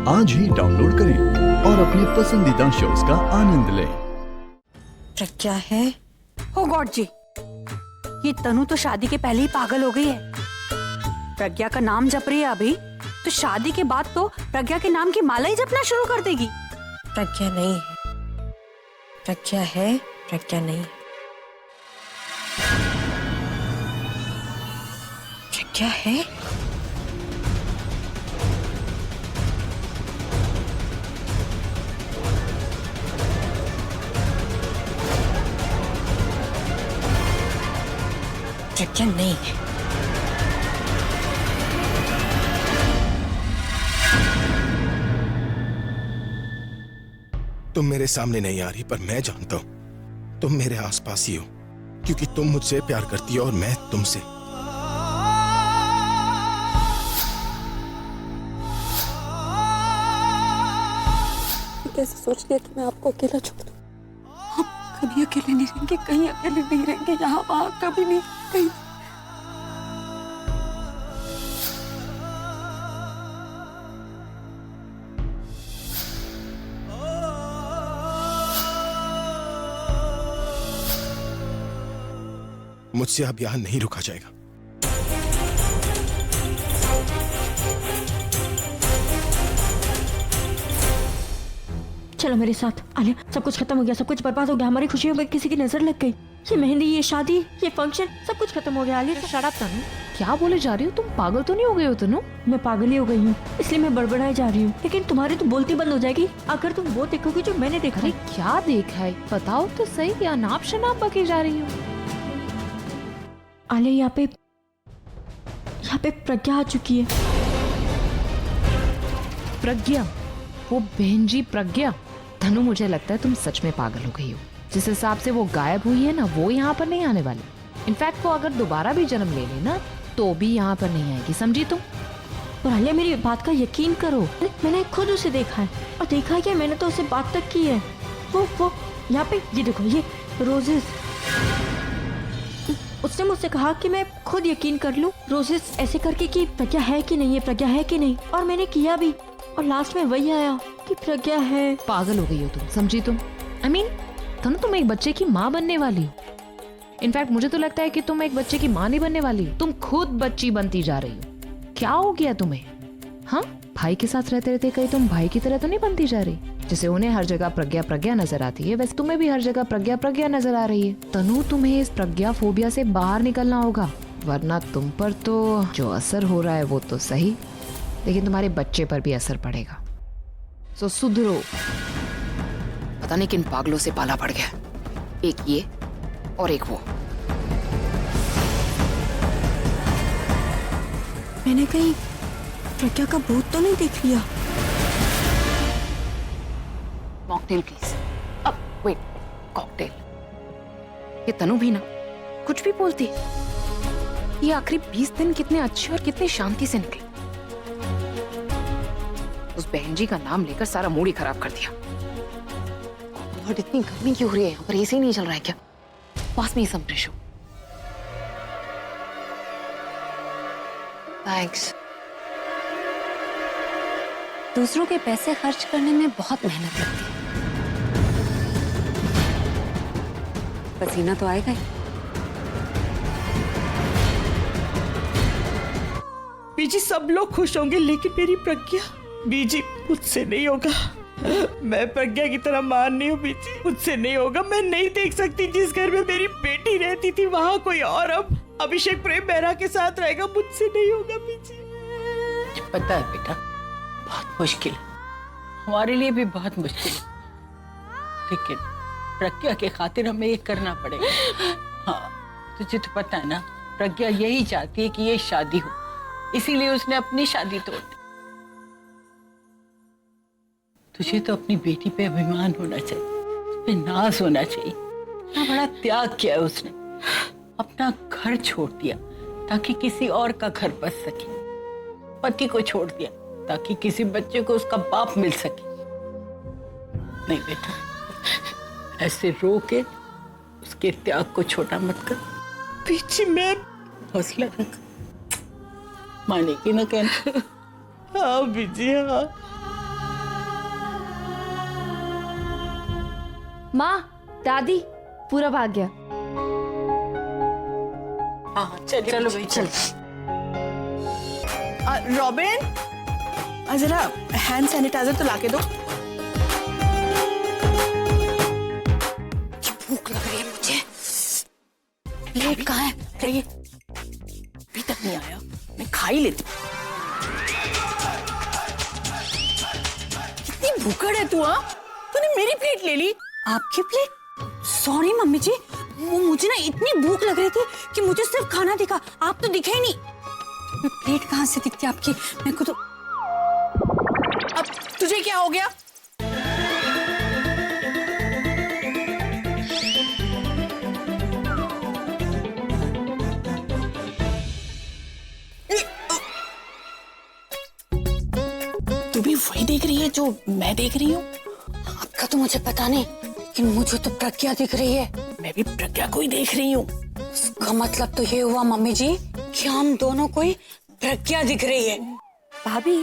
आज ही डाउनलोड करें और अपने पसंदीदा शोज का आनंद लें। क्या है? ओ गॉड जी, ये तनु तो शादी के पहले ही पागल हो गई है। प्रज्ञा का नाम जप रही है अभी, तो शादी के बाद तो प्रज्ञा के नाम की माला ही जपना शुरू कर देगी। प्रज्ञा नहीं है, प्रज्ञा है, प्रज्ञा नहीं। प्रज्ञा है? प्रज्ञा नहीं है। तुम मेरे सामने नहीं आ रही, पर मैं जानता हूं तुम मेरे आसपास ही हो, क्योंकि तुम मुझसे प्यार करती हो और मैं तुमसे। कैसे सोच लिया कि मैं आपको अकेला छोड़ दूं? हम कभी अकेले नहीं रहेंगे, कहीं अकेले नहीं रहेंगे, यहाँ वहां कभी नहीं, कहीं। मुझसे अब यहां नहीं रुका जाएगा। चलो मेरे साथ। आलिया, सब कुछ खत्म हो गया, सब कुछ बर्बाद हो गया, हमारी खुशियों में किसी की नजर लग गई। ये मेहंदी, ये शादी, ये फंक्शन, सब कुछ खत्म हो गया। आलिया, शट अप तनु, क्या बोले जा रही हो? तुम पागल तो नहीं हो गई हो तनु? मैं पागल ही हो गई हूँ, इसलिए मैं बड़बड़ाई जा रही हूँ। लेकिन तुम्हारी तो बोलती बंद हो जाएगी अगर तुम वो देखोगी जो मैंने देखा। अरे क्या देखा है, बताओ तो सही। क्या नाप शनाप बकी जा रही हो? आलिया, यहाँ पे प्रज्ञा आ चुकी है। प्रज्ञा? वो बहन जी प्रज्ञा? धनु, मुझे लगता है तुम सच में पागल हो गई हो। जिस हिसाब से वो गायब हुई है ना, वो यहाँ पर नहीं आने वाली। इनफैक्ट वो अगर दोबारा भी जन्म ले लेना तो भी यहाँ पर नहीं आएगी, समझी तुम? और आलिया, मेरी बात का यकीन करो, मैंने खुद उसे देखा है। और देखा है क्या, मैंने तो उसे बात तक की है। वो यहाँ पे, ये देखो, ये रोजेस। उसने मुझसे कहा कि मैं खुद यकीन कर लूं रोजेस ऐसे करके कि प्रज्ञा है कि नहीं है, प्रज्ञा है कि नहीं। और मैंने किया भी, और लास्ट में वही आया कि प्रज्ञा है। पागल हो गई हो तुम, समझी तुम? आई मीन तनु, तुम एक बच्चे की माँ बनने वाली हो। इनफैक्ट मुझे तो लगता है कि तुम एक बच्चे की माँ नहीं बनने वाली हो, तुम खुद बच्ची बनती जा रही हो। क्या हो गया तुम्हें? हाँ, भाई के साथ रहते रहते कहीं तुम भाई की तरह तो नहीं बनती जा रही? जैसे उन्हें हर जगह प्रज्ञा प्रज्ञा नजर आती है, वैसे तुम्हें भी हर जगह प्रज्ञा प्रज्ञा नजर आ रही है। तनु, तुम्हें इस प्रज्ञा फोबिया से बाहर निकलना होगा, वरना तुम पर तो जो असर हो रहा है वो तो सही, लेकिन तुम्हारे बच्चे पर भी असर पड़ेगा। सो सुधरो। पता नहीं किन पागलों से पाला पड़ गया, एक ये और एक वो। मैंने कहीं प्रज्ञा का भूत तो नहीं देख लिया? Cocktail please. अब वेट, कॉकटेल। ये तनु भी ना कुछ भी बोलती। ये आखिरी 20 दिन कितने अच्छे और कितने शांति से निकले। उस बहन जी का नाम लेकर सारा मूड ही खराब कर दिया। और इतनी गर्मी क्यों हो रही है यहाँ पर? एसी नहीं चल रहा है क्या? पास में ही समझ। थैंक्स। दूसरों के पैसे खर्च करने में बहुत मेहनत लगती है। पसीना तो आएगा ही। बीजी, सब लोग खुश होंगे, लेकिन मेरी प्रज्ञा, बीजी मुझसे नहीं होगा। मैं प्रज्ञा की तरह मान नहीं हूँ बीजी, मुझसे नहीं होगा। मैं नहीं देख सकती जिस घर में मेरी बेटी रहती थी वहाँ कोई और अब अभिषेक प्रेम मेहरा के साथ रहेगा। मुझसे नहीं होगा बीजी। पता है बेटा, बहुत मुश्किल है, हमारे लिए भी बहुत मुश्किल है, लेकिन प्रज्ञा के खातिर हमें ये करना पड़ेगा। हाँ, तुझे तो पता है ना, प्रज्ञा यही चाहती है कि ये शादी हो, इसीलिए उसने अपनी शादी तोड़ दी। तुझे तो अपनी बेटी पे अभिमान होना चाहिए, उस पे नाज होना चाहिए। इतना बड़ा त्याग किया है उसने, अपना घर छोड़ दिया ताकि किसी और का घर बस सके, पति को छोड़ दिया ताकि किसी बच्चे को उसका बाप मिल सके। नहीं बेटा, ऐसे रो के उसके त्याग को छोटा मत कर। पीछे मैं हौसला रख, मानेगी ना कहना? हाँ बीजी हाँ। माँ, दादी, पूरा भाग गया। हाँ चलो भाई चल। रॉबिन, जरा हैंड सैनिटाइजर तो लाके दो। भूख लग रही है मुझे। प्लेट कहाँ है? अभी तक नहीं आया, मैं खा ही लेती। कितनी भूखड़ है तू? हाँ, तूने मेरी प्लेट ले ली। आपकी प्लेट? सॉरी मम्मी जी, वो मुझे ना इतनी भूख लग रही थी कि मुझे सिर्फ खाना दिखा, आप तो दिखे ही नहीं। मैं प्लेट कहाँ से दिखती आपकी? मेरे को तो अब तुझे क्या हो गया? तू भी वही देख रही है जो मैं देख रही हूँ? आपका तो मुझे पता नहीं, लेकिन मुझे तो प्रज्ञा दिख रही है। मैं भी प्रज्ञा को ही देख रही हूँ। इसका मतलब तो ये हुआ मम्मी जी कि हम दोनों को ही प्रज्ञा दिख रही है। भाभी,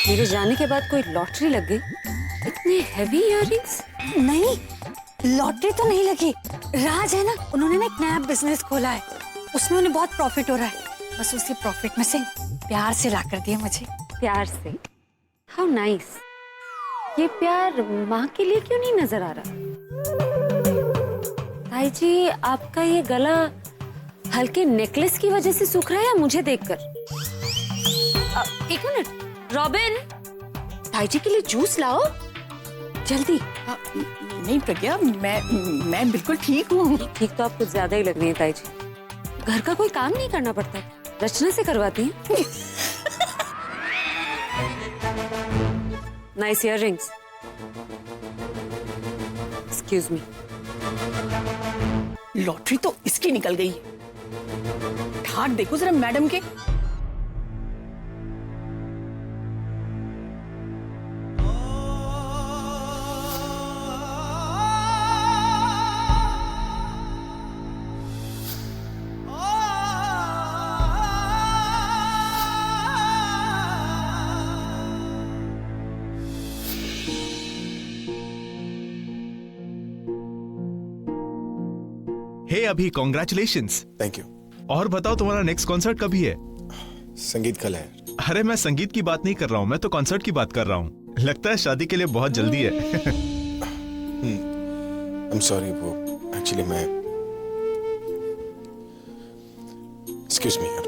मेरे जाने के बाद कोई लॉटरी लग गई? इतने हेवी इयररिंग्स? नहीं, लॉटरी तो नहीं लगी। राज है ना, उन्होंने ना एक नया बिजनेस खोला है, उसमें उन्हें बहुत प्रॉफिट हो रहा है। बस उसी प्रॉफिट में से प्यार से ला कर दिया मुझे। प्यार से? How nice. ये प्यार माँ के लिए क्यों नहीं नजर आ रहा? ताई जी, आपका ये गला हल्के नेकलेस की वजह से सूख रहा है या मुझे देखकर? एक मिनट, रॉबिन, ताई जी के लिए जूस लाओ जल्दी। नहीं प्रज्ञा, मैं बिल्कुल ठीक हूँ। ठीक तो आप कुछ ज्यादा ही लग रही है ताई जी। घर का कोई काम नहीं करना पड़ता, रचना से करवाती हैं। Nice earrings. Excuse me. Lottery तो इसकी निकल गई है। ठाट देखो जरा मैडम के। हे अभी कॉन्ग्रेचुलेशंस। Thank you. और बताओ तुम्हारा नेक्स्ट कॉन्सर्ट कभी है? संगीत कल है। अरे मैं संगीत की बात नहीं कर रहा हूँ, मैं तो कॉन्सर्ट की बात कर रहा हूँ। लगता है शादी के लिए बहुत जल्दी है। I'm sorry, वो एक्चुअली मैं एक्सक्यूज मी।